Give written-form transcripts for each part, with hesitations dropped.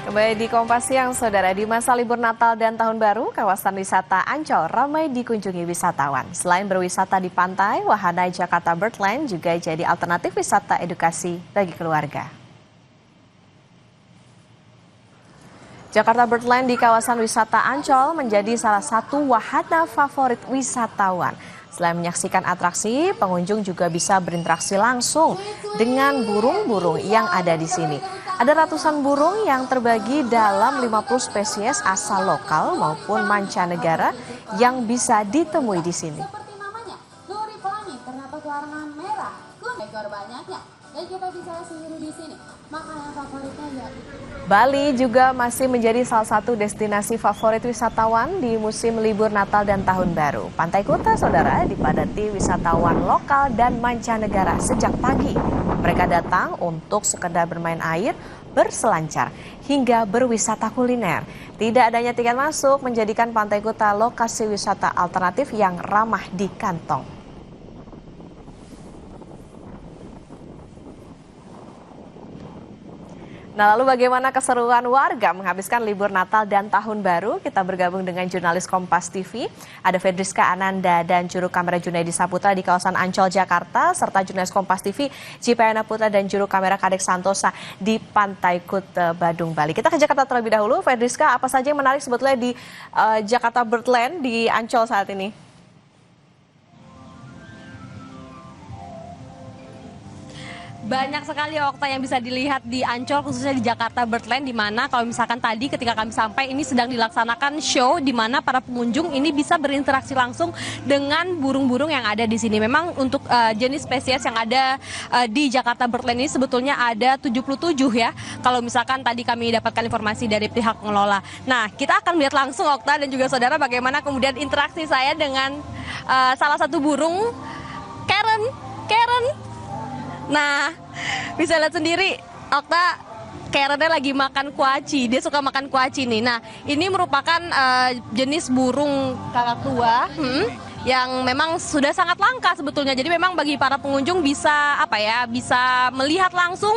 Kembali di Kompas Siang, Saudara. Di masa libur Natal dan Tahun Baru, kawasan wisata Ancol ramai dikunjungi wisatawan. Selain berwisata di pantai, wahana Jakarta Birdland juga jadi alternatif wisata edukasi bagi keluarga. Jakarta Birdland di kawasan wisata Ancol menjadi salah satu wahana favorit wisatawan. Selain menyaksikan atraksi, pengunjung juga bisa berinteraksi langsung dengan burung-burung yang ada di sini. Ada ratusan burung yang terbagi dalam 50 spesies asal lokal maupun mancanegara yang bisa ditemui di sini. Seperti namanya, Nuri Pelangi, terdapat warna merah, kuning, ekor banyaknya, dan kita bisa sendiri di sini. Makanan favoritnya yaitu Bali juga masih menjadi salah satu destinasi favorit wisatawan di musim libur Natal dan Tahun Baru. Pantai Kuta, Saudara, dipadati wisatawan lokal dan mancanegara sejak pagi. Mereka datang untuk sekedar bermain air, berselancar, hingga berwisata kuliner. Tidak adanya tiket masuk menjadikan Pantai Kuta lokasi wisata alternatif yang ramah di kantong. Nah, lalu bagaimana keseruan warga menghabiskan libur Natal dan Tahun Baru? Kita bergabung dengan jurnalis Kompas TV, ada Fedriska Ananda dan juru kamera Junaidi Saputra di kawasan Ancol, Jakarta, serta jurnalis Kompas TV, Cipayana Putra dan juru kamera Kadek Santosa di Pantai Kuta, Badung, Bali. Kita ke Jakarta terlebih dahulu. Fedriska, apa saja yang menarik sebetulnya di Jakarta Birdland di Ancol saat ini? Banyak sekali Okta yang bisa dilihat di Ancol, khususnya di Jakarta Birdland, di mana kalau misalkan tadi ketika kami sampai ini sedang dilaksanakan show di mana para pengunjung ini bisa berinteraksi langsung dengan burung-burung yang ada di sini. Memang untuk jenis spesies yang ada di Jakarta Birdland ini sebetulnya ada 77 ya. Kalau misalkan tadi kami dapatkan informasi dari pihak pengelola. Nah, kita akan melihat langsung Okta dan juga saudara bagaimana kemudian interaksi saya dengan salah satu burung, Karen. Nah, bisa lihat sendiri, Okta, Karennya lagi makan kuaci. Dia suka makan kuaci nih. Nah, ini merupakan jenis burung kakak tua yang memang sudah sangat langka sebetulnya. Jadi memang bagi para pengunjung bisa bisa melihat langsung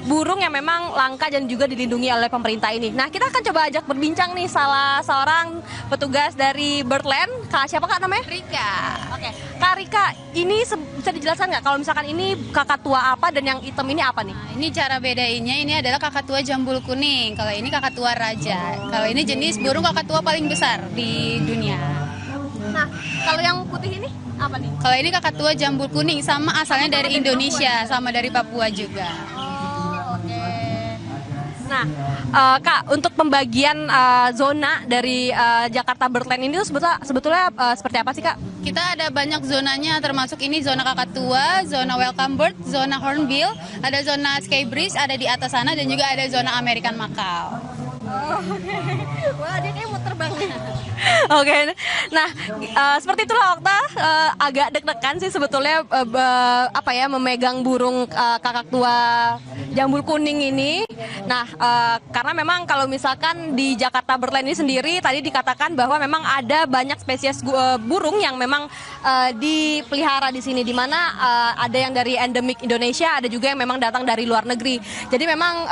burung yang memang langka dan juga dilindungi oleh pemerintah ini. Nah, kita akan coba ajak berbincang nih salah seorang petugas dari Birdland. Kak, siapa Kak namanya? Rika. Oke, Kak Rika, ini bisa dijelaskan nggak kalau misalkan ini kakak tua apa dan yang hitam ini apa nih? Nah, ini cara bedainnya, ini adalah kakatua jambul kuning. Kalau ini kakatua raja. Kalau ini jenis burung kakatua paling besar di dunia. Nah, kalau yang putih ini apa nih? Kalau ini kakatua jambul kuning, sama asalnya dari Indonesia, sama dari Papua juga. Oh, oke. Nah, Kak, untuk pembagian zona dari Jakarta Birdland ini tuh sebetulnya seperti apa sih, Kak? Kita ada banyak zonanya, termasuk ini zona kakatua, zona welcome bird, zona hornbill, ada zona sky breeze, ada di atas sana, dan juga ada zona American Macau. Oh, wah, dia kayak mau terbang. Oke, nah seperti itulah Okta, agak deg-degan sih sebetulnya memegang burung kakak tua jambul kuning ini. Nah, karena memang kalau misalkan di Jakarta Birdland ini sendiri tadi dikatakan bahwa memang ada banyak spesies burung yang memang dipelihara di sini, di mana ada yang dari endemik Indonesia, ada juga yang memang datang dari luar negeri. Jadi memang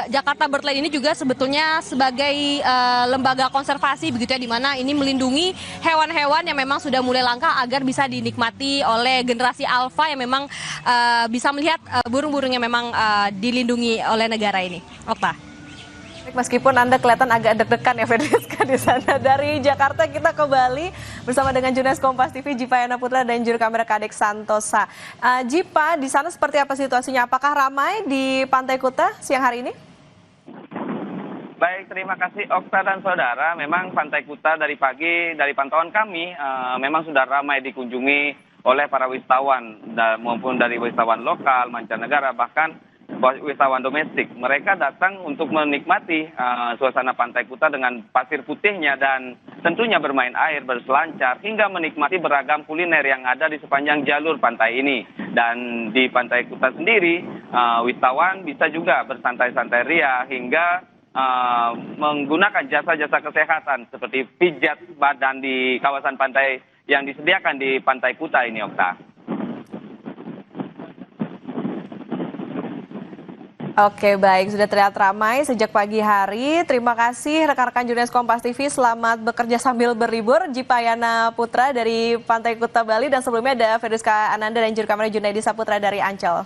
Jakarta Birdland ini juga sebetulnya sebagai lembaga konservasi begitu ya, di mana ini melindungi hewan-hewan yang memang sudah mulai langka agar bisa dinikmati oleh generasi alfa yang memang bisa melihat burung-burung yang memang dilindungi oleh negara ini. Okta. Meskipun Anda kelihatan agak deg-degan ya Fedriska di sana. Dari Jakarta kita ke Bali bersama dengan jurnalis Kompas TV Cipayana Putra dan juru kamera Kadek Santosa. Jipa, di sana seperti apa situasinya? Apakah ramai di Pantai Kuta siang hari ini? Baik, terima kasih Okta dan saudara. Memang Pantai Kuta dari pagi, dari pantauan kami, memang sudah ramai dikunjungi oleh para wisatawan maupun dari wisatawan lokal, mancanegara, bahkan wisatawan domestik. Mereka datang untuk menikmati suasana Pantai Kuta dengan pasir putihnya dan tentunya bermain air, berselancar, hingga menikmati beragam kuliner yang ada di sepanjang jalur pantai ini. Dan di Pantai Kuta sendiri, wisatawan bisa juga bersantai-santai ria hingga menggunakan jasa-jasa kesehatan seperti pijat badan di kawasan pantai yang disediakan di Pantai Kuta ini, Okta. Oke, baik. Sudah terlihat ramai sejak pagi hari. Terima kasih rekan-rekan jurnalis Kompas TV. Selamat bekerja sambil berlibur. Jipayana Putra dari Pantai Kuta, Bali. Dan sebelumnya ada Feruska Ananda dan juru kamera Junaidi Saputra dari Ancol.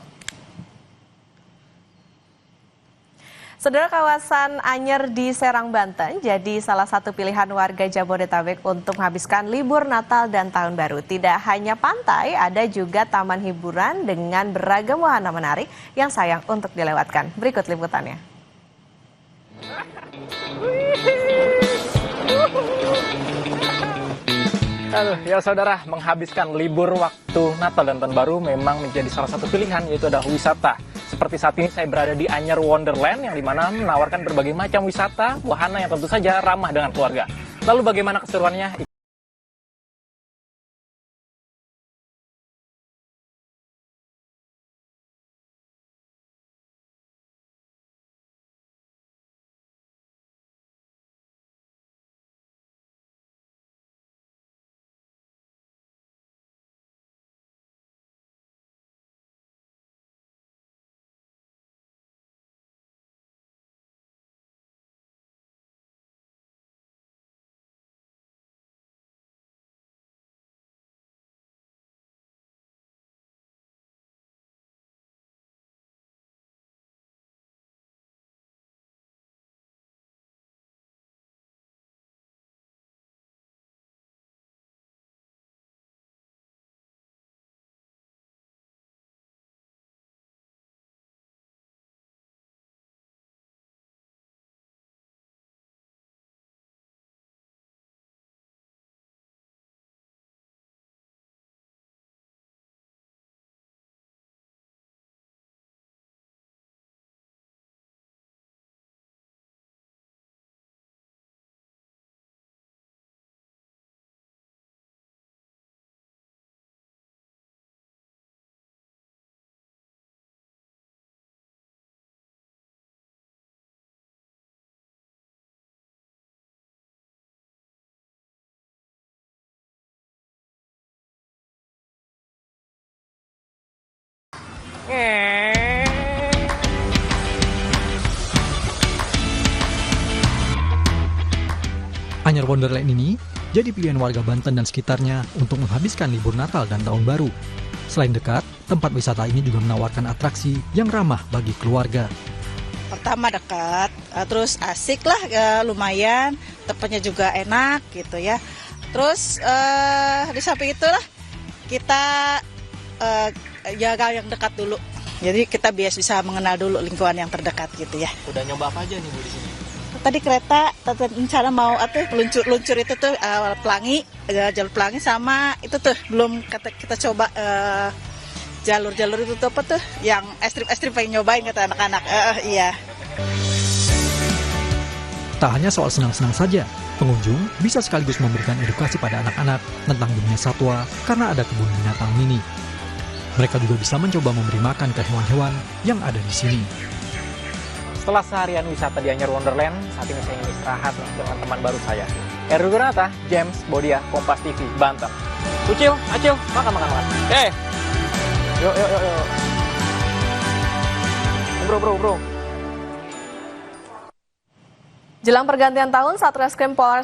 Saudara, kawasan Anyer di Serang, Banten jadi salah satu pilihan warga Jabodetabek untuk menghabiskan libur Natal dan Tahun Baru. Tidak hanya pantai, ada juga taman hiburan dengan beragam wahana menarik yang sayang untuk dilewatkan. Berikut liputannya. Ya saudara, menghabiskan libur waktu Natal dan Tahun Baru memang menjadi salah satu pilihan, yaitu adalah wisata. Seperti saat ini saya berada di Anyer Wonderland yang dimana menawarkan berbagai macam wisata, wahana yang tentu saja ramah dengan keluarga. Lalu bagaimana keseruannya? Anyer Wonderland ini jadi pilihan warga Banten dan sekitarnya untuk menghabiskan libur Natal dan Tahun Baru. Selain dekat, tempat wisata ini juga menawarkan atraksi yang ramah bagi keluarga. Pertama dekat, terus asik lah, lumayan, tempatnya juga enak gitu ya. Terus di samping itulah kita jaga yang dekat dulu. Jadi kita bisa mengenal dulu lingkungan yang terdekat gitu ya. Udah nyoba apa aja nih Bu di sini? Tadi kereta, rencana mau luncur itu tuh pelangi, jalur pelangi sama itu tuh belum kita coba jalur-jalur itu tuh apa tuh yang ekstrim pengen nyobain kata anak-anak. Iya. Tak hanya soal senang-senang saja, pengunjung bisa sekaligus memberikan edukasi pada anak-anak tentang dunia satwa karena ada kebun binatang mini. Mereka juga bisa mencoba memberi makan ke hewan-hewan yang ada di sini. Setelah seharian wisata di Anyer Wonderland, saat ini saya ingin istirahat dengan teman baru saya. Erwin Gunata, James Bodia, Kompas TV, Banten. Ucil, Acil, makan. Oke. Yuk. Bro. Jelang pergantian tahun, Satreskrim Polres